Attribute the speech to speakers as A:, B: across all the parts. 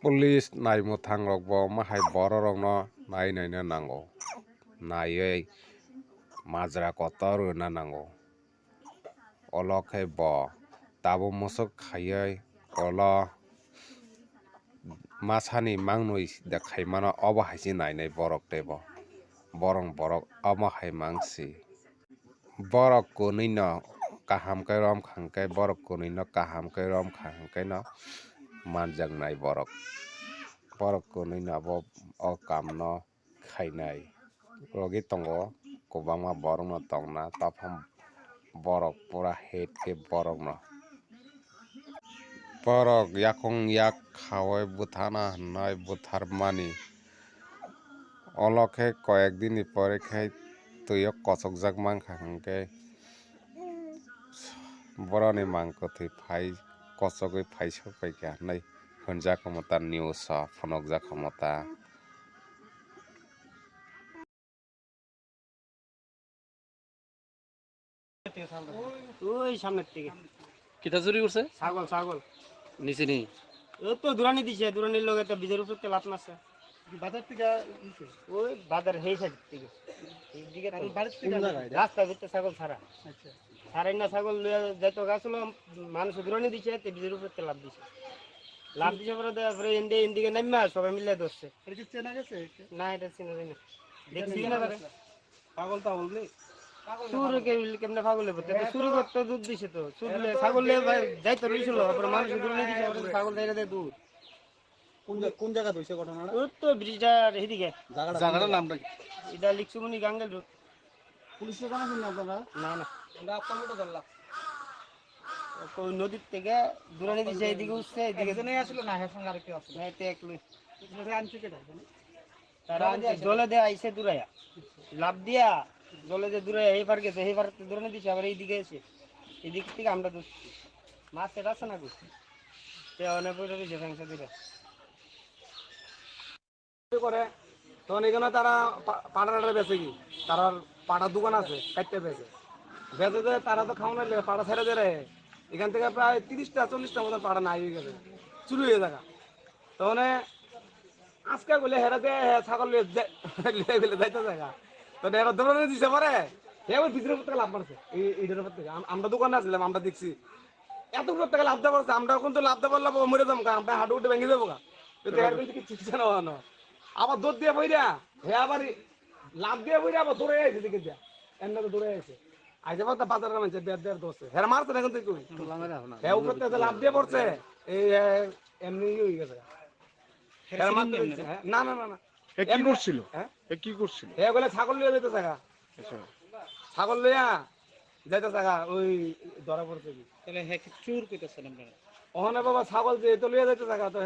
A: Police नायमु थांरकबो माहाय बर'रकनो नायनायनो नांगौ नायै माजरा कतर ना नांगौ अलखै bo tabo mosok khayai olo masani mangnoi da khaimano obo haisi nainai borok tebo borok omo hai mangsi borok kunui no kaham kai rom khangkai borok kunui no kaham kai rom khangkai no manjak nai borok kunui no abo o kam no khainai rogi tongo kwbangma borok no tongna tofam borok pura hate ke borok no borok yakung yak khawai buthana hnai butharmani olokhe koyekdin ni pore khai tuiyo kochokjak mankha hingkhe boroni mangkotui phai kochogoi phaisokpaikha hinui hunjakamo ta news o phunukjakamo ta।
B: ওই সামনের থেকে
C: কিতা চুরি করছে
B: ছাগল
C: নিচে নি
B: ও তো দুরানি দিছে দুরানির লগে তো বিজের উপর লাভ মারছে
D: বাজার থেকে
B: ওই বাজার হেই সাইড থেকে এইদিকে তো
D: বাড়ির থেকে
B: রাস্তা ভিতরে ছাগল ছাড়া
D: আচ্ছা
B: ছাড়াই না ছাগল যাইতো গাছলো মানুষ দুরানি দিছে তো বিজের উপর লাভ দিছে পরে দেওয়ার পরে এদিকে নামা সবাই মিলে ধরছে
D: এটা কি চেনা গেছে
B: না এটা চিনা যায় না দেখছি না
D: পাগল নেই
B: সুর কেমনে পাগলে বলতে শুরু করতে দুধ দিছে তো শুরু ছাগল যাইতো রইছিল পরে মানুষ দুরানি দিছে ছাগল যাইরা দেয় দুধ
D: কোন জায়গা হইছে ঘটনাটা
B: ওই তো ব্রিজটার এদিকে
D: জায়গাটার নামটা কি
B: এটা লিখছুমনি গাঙ্গেল রোড
D: পুলিশে জানাছেন না আপনারা
B: না না
D: আমরা আপনারা ধরলাম
B: ওই নদীর থেকে দূরানি দিছে এদিকে উঠছে এদিকে
D: এজন্যই আসলে না এর সঙ্গে আরেকটা আছে
B: না এতে এক লই
D: এটা আনছে কেটে
B: তারা জলে দেয়া আইছে দূরাইয়া লাভ দিয়া জলে যে দূরাইয়া এই পার গেছে এই পার দূরানি দিছে আবার এইদিকে এসে এদিক থেকে আমরা ধরছি মাছ এটা আছে না গো সে অনেক পয়সা দিছে সংসার দিলে
D: করে তখন এখানে তারা পাড়াটা বেচে কি তারা পাড়ার দোকান আছে কাটতে বেচে বেচে তারা তো খাওয়ানো পাড়া ছেড়ে দেয় এখান থেকে প্রায় 30টা 40টা মতো পাড়া নাই হয়ে গেছে চুরি হয়ে থাকা তখন আজকে বলে হেরাতে ছাগল গেলে যাইতে জায়গা তো এরা দৌড়ানো দিছে পরে এবার ভিতরের উপর থেকে লাভ মারছে এইটার উপর থেকে আমরা দোকানে আসলাম আমরা দেখছি এত উপর থেকে লাভ দেওয়া পারছে আমরা এখন তো লাভ দেওয়া পারলাম মরে যাবো আমরা হাঁটু উঠে ভেঙে যাবো কিছু না আবার দৌড় দিয়ে বইরা হে আবার লাভ দিয়ে বইরা আবার দৌড়ে আইছে দিকে যা এমনি তো দৌড়ে আইছে আইছে বলতে বাজারের মানুষ দেড় দোষে হেরা মারছে এখন তুই কই হ্যাঁ উপর থেকে লাভ দিয়ে পড়ছে এই এমনি হয়ে গেছে না না না না
E: কি করছিল
D: হ্যাঁ
E: কি করছিল
D: হে বলে ছাগল লিয়ে যেতে থাকা ছাগল লইয়া যাইতে থাকা ওই ধরা পড়ছে কি
B: তাহলে হ্যাঁ চুর কইতেছেন আপনারা
D: ওখানে বাবা ছাগল যে তো লিয়ে যাইতে থাকা তো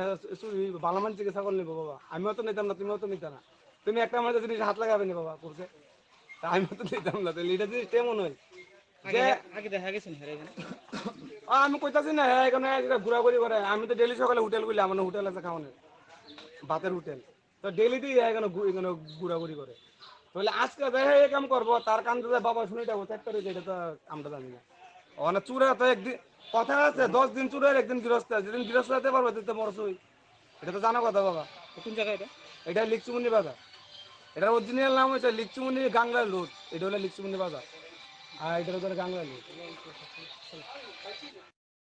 D: ভালো মানুষ থেকে ছাগল নিবো বাবা আমিও তো নিতাম না তুমিও তো নিতা না তুমি একটা আমার জিনিস হাত লাগাবে না বাবা করছে আমিও তো নিতাম না তাহলে এটা জিনিস কেমন হয় যে
B: আগে দেখা গেছেন হ্যাঁ এখানে
D: আমি কইতাছি না হ্যাঁ এখানে ঘোরাঘুরি করে আমি তো ডেলি সকালে হোটেল গুলি আমার হোটেল আছে খাওয়ানোর ভাতের হোটেল তো ডেলি দিয়ে এখানে ঘোরাঘুরি করে তাহলে আজকে দেখা এই কাম করবো তার কান যদি বাবা শুনে যাবো চেক করে এটা তো আমরা জানি না ওখানে চুরে তো একদিন কথা আছে 10 দিন চুরের একদিন গৃহস্থ যেদিন গৃহস্থ হতে পারবে তো মরছই এটা তো জানা কথা বাবা
B: কোন জায়গায় এটা
D: এটা লিকচুমনি বাজার এটার অরিজিনাল নাম হচ্ছে লিকচুমনি গাংলা রোড এটা হলো লিকচুমনি বাজার আর এটা হলো গাংলা রোড